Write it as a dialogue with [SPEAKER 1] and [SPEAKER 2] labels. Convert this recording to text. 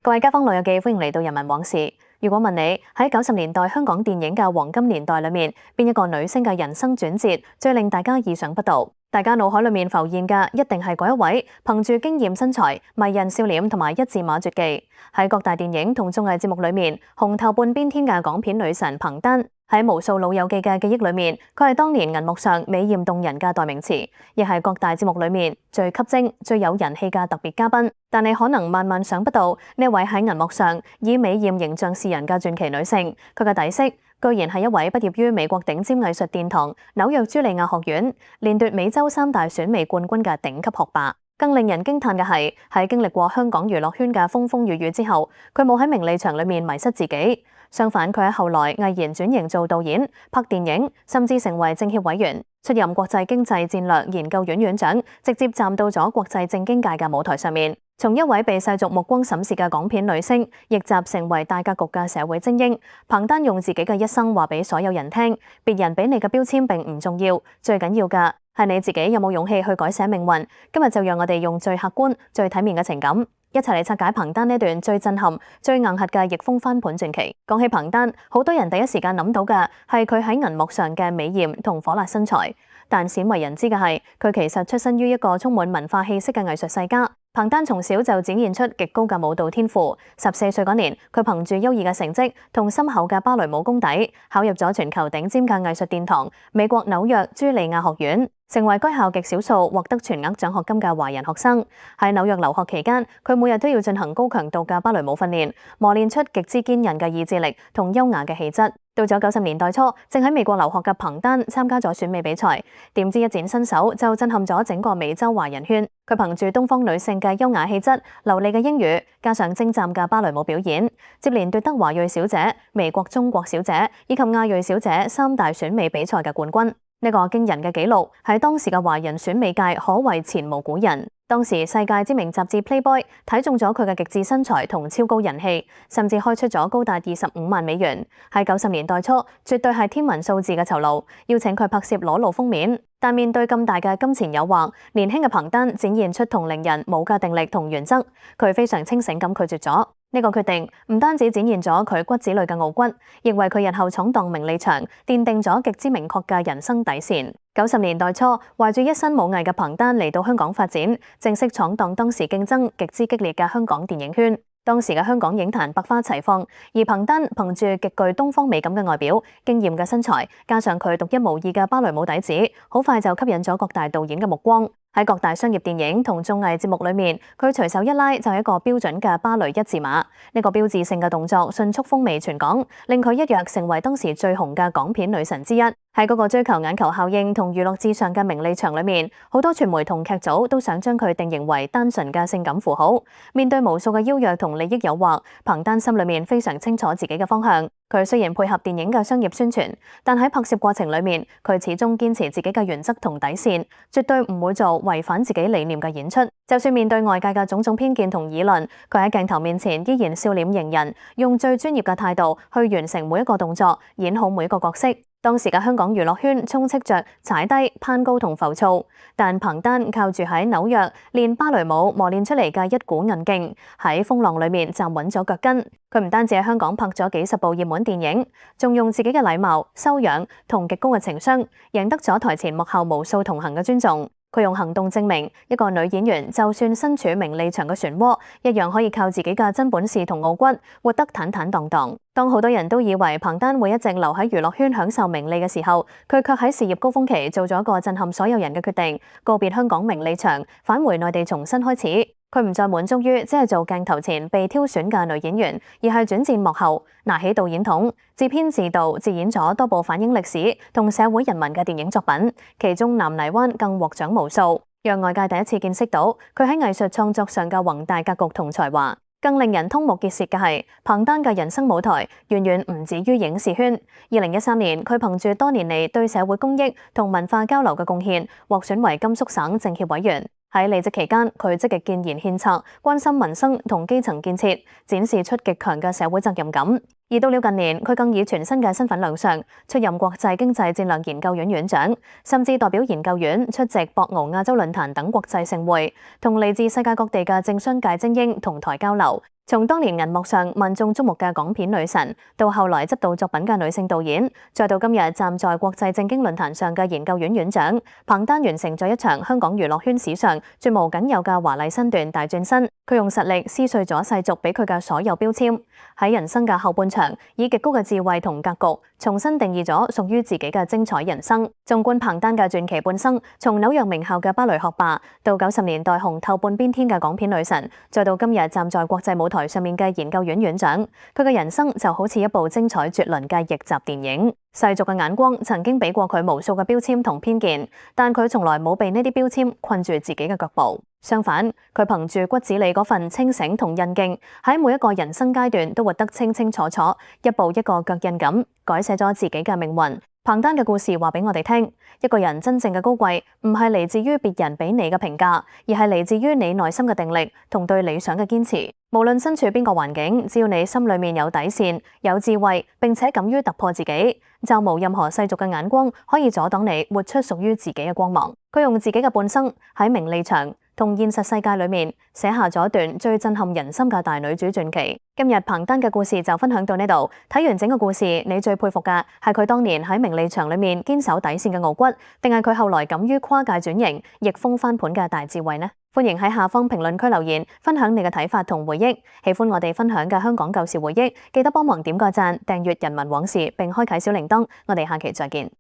[SPEAKER 1] 各位街坊老友記，歡迎嚟到人民往事。如果問你喺90年代香港電影嘅黃金年代裏面，邊一個女星嘅人生轉折最令大家意想不到？大家腦海裏面浮現嘅一定係嗰一位憑住驚豔身材、迷人笑臉同埋一字馬絕技，喺各大電影同綜藝節目裏面紅透半邊天嘅港片女神彭丹。喺無數老友記嘅記憶裏面，佢係當年銀幕上美豔動人嘅代名詞，亦係各大節目裏面最吸睛、最有人氣嘅特別嘉賓。但你可能萬萬想不到，呢位喺銀幕上以美豔形象示人嘅傳奇女性，佢嘅底色居然係一位畢業於美國頂尖藝術殿堂紐約茱莉亞學院，連奪美洲3大選美冠軍嘅頂級學霸。更令人驚嘆嘅係，喺經歷過香港娛樂圈嘅風風雨雨之後，佢冇喺名利場裏面迷失自己。相反，佢喺後來毅然轉型做導演、拍電影，甚至成為政協委員，出任國際經濟戰略研究院院長，直接站到咗國際政經界嘅舞台上面。從一位被世俗目光審視嘅港片女星，逆襲成為大格局嘅社會精英。彭丹用自己嘅一生話俾所有人聽，別人俾你嘅標籤並唔重要，最緊要嘅係你自己有冇勇氣去改寫命運。今日就讓我哋用最客觀、最體面嘅情感，一齊嚟拆解彭丹呢段最震撼、最硬核嘅逆風翻盤傳奇。講起彭丹，好多人第一時間諗到嘅係佢喺銀幕上嘅美豔同火辣身材，但鮮為人知嘅係，佢其實出身於一個充滿文化氣息嘅藝術世家。彭丹從小就展現出極高嘅舞蹈天賦，14歲嗰年，佢憑住優異嘅成績同深厚嘅芭蕾舞功底，考入咗全球頂尖嘅藝術殿堂美國紐約茱莉亞學院，成為該校極少數獲得全額獎學金嘅華人學生。喺紐約留學期間，佢每日都要進行高強度嘅芭蕾舞訓練，磨練出極之堅韌嘅意志力同優雅嘅氣質。到咗90年代初，正喺美國留學嘅彭丹參加咗選美比賽，點知一展身手就震撼咗整個美洲華人圈。佢憑住東方女性嘅優雅氣質、流利嘅英語，加上精湛嘅芭蕾舞表演，接連奪得華裔小姐、美國中國小姐以及亞裔小姐3大選美比賽嘅冠軍。呢個驚人嘅紀錄喺當時嘅華人選美界可謂前無古人。當時世界知名雜誌 Playboy 睇中咗佢嘅極致身材同超高人氣，甚至開出咗高達25萬美元。喺90年代初，絕對係天文數字嘅酬勞，邀請佢拍攝裸露封面。但面對咁大嘅金錢誘惑，年輕嘅彭丹展現出同齡人冇嘅定力同原則，佢非常清醒咁拒絕咗。呢個決定唔單止展現咗佢骨子裏嘅傲骨，亦為佢日後闖蕩名利場奠定咗極之明確嘅人生底線。90年代初，懷住一身武藝嘅彭丹嚟到香港發展，正式闖蕩當時競爭極之激烈嘅香港電影圈。當時嘅香港影壇百花齊放，而彭丹憑住極具東方美感嘅外表、驚豔嘅身材，加上佢獨一無二嘅芭蕾舞底子，好快就吸引咗各大導演嘅目光。喺各大商業電影同綜藝節目裏面，佢隨手一拉就係一個標準嘅芭蕾一字馬。呢個標誌性嘅動作迅速風靡全港，令佢一躍成為當時最紅嘅港片女神之一。喺嗰個追求眼球效應同娛樂至上嘅名利場裏面，好多傳媒同劇組都想將佢定型為單純嘅性感符號。面對無數嘅邀約同利益誘惑，彭丹心裏面非常清楚自己嘅方向。佢雖然配合電影嘅商業宣傳，但喺拍攝過程裏面，佢始終堅持自己嘅原則同底線，絕對唔會做違反自己理念嘅演出。就算面對外界嘅種種偏見同議論，佢喺鏡頭面前依然笑臉迎人，用最專業嘅態度去完成每一個動作，演好每一個角色。當時嘅香港娛樂圈充斥着踩低、攀高同浮躁，但彭丹靠住喺紐約練芭蕾舞磨練出嚟嘅一股韌勁，喺風浪裏面站穩咗腳跟。佢唔單止喺香港拍咗幾十部熱門電影，仲用自己嘅禮貌、修養同極高嘅情商，贏得咗台前幕後無數同行嘅尊重。佢用行動證明，一個女演員就算身處名利場嘅漩渦，一樣可以靠自己嘅真本事同傲骨，活得坦坦蕩蕩。當好多人都以為彭丹會一直留喺娛樂圈享受名利嘅時候，佢卻喺事業高峰期做咗一個震撼所有人嘅決定，告別香港名利場，返回內地重新開始。佢唔再滿足於只係做鏡頭前被挑選嘅女演員，而係轉戰幕後，拿起導演筒，自編自導自演咗多部反映歷史同社會人文嘅電影作品，其中《南泥灣》更獲獎無數，讓外界第一次見識到佢喺藝術創作上嘅宏大格局同才華。更令人瞠目結舌嘅係，彭丹嘅人生舞台遠遠唔止於影視圈。2013年，佢憑住多年嚟對社會公益同文化交流嘅貢獻，獲選為甘肅省政協委員。喺離職期間，佢積極建言獻策，關心民生同基層建設，展示出極強嘅社會責任感。而到了近年，佢更以全新嘅身份亮相，出任國際經濟戰略研究院院長，甚至代表研究院出席博鰲亞洲論壇等國際盛會，同嚟自世界各地嘅政商界精英同台交流。從當年銀幕上萬眾矚目嘅港片女神，到後來執導作品嘅女性導演，再到今日站在國際政經論壇上嘅研究院院長，彭丹完成咗一場香港娛樂圈史上絕無僅有嘅華麗身段大轉身。佢用實力撕碎咗世俗俾佢嘅所有標籤，喺人生嘅後半場，以極高嘅智慧同格局，重新定義咗屬於自己嘅精彩人生。縱觀彭丹嘅傳奇半生，從紐約名校嘅芭蕾學霸，到90年代紅透半邊天嘅港片女神，再到今日站在國際舞台上面嘅研究院院長，佢嘅人生就好似一部精彩絕倫嘅逆襲電影。世俗嘅眼光曾經俾過佢無數嘅標籤同偏見，但佢從來冇被呢啲標籤困住自己嘅腳步。相反，佢憑住骨子裏嗰份清醒同韌勁，喺每一個人生階段都活得清清楚楚，一步一個腳印咁改寫咗自己嘅命運。彭丹嘅故事話俾我哋聽，一個人真正嘅高貴唔係嚟自於別人俾你嘅評價，而係嚟自於你內心嘅定力同對理想嘅堅持。無論身處邊個環境，只要你心裏面有底線、有智慧，並且敢於突破自己，就無任何世俗嘅眼光可以阻擋你活出屬於自己嘅光芒。佢用自己嘅半生喺名利場同現實世界裏面寫下咗一段最震撼人心嘅大女主傳奇。今日彭丹嘅故事就分享到呢度。睇完整個故事，你最佩服嘅係佢當年喺名利場裏面堅守底線嘅傲骨，定係佢後來敢於跨界轉型、逆風翻盤嘅大智慧呢？歡迎喺下方評論區留言，分享你嘅睇法同回憶。喜歡我哋分享嘅香港舊事回憶，記得幫忙點個讚、訂閱人民往事，並開啟小鈴鐺。我哋下期再見。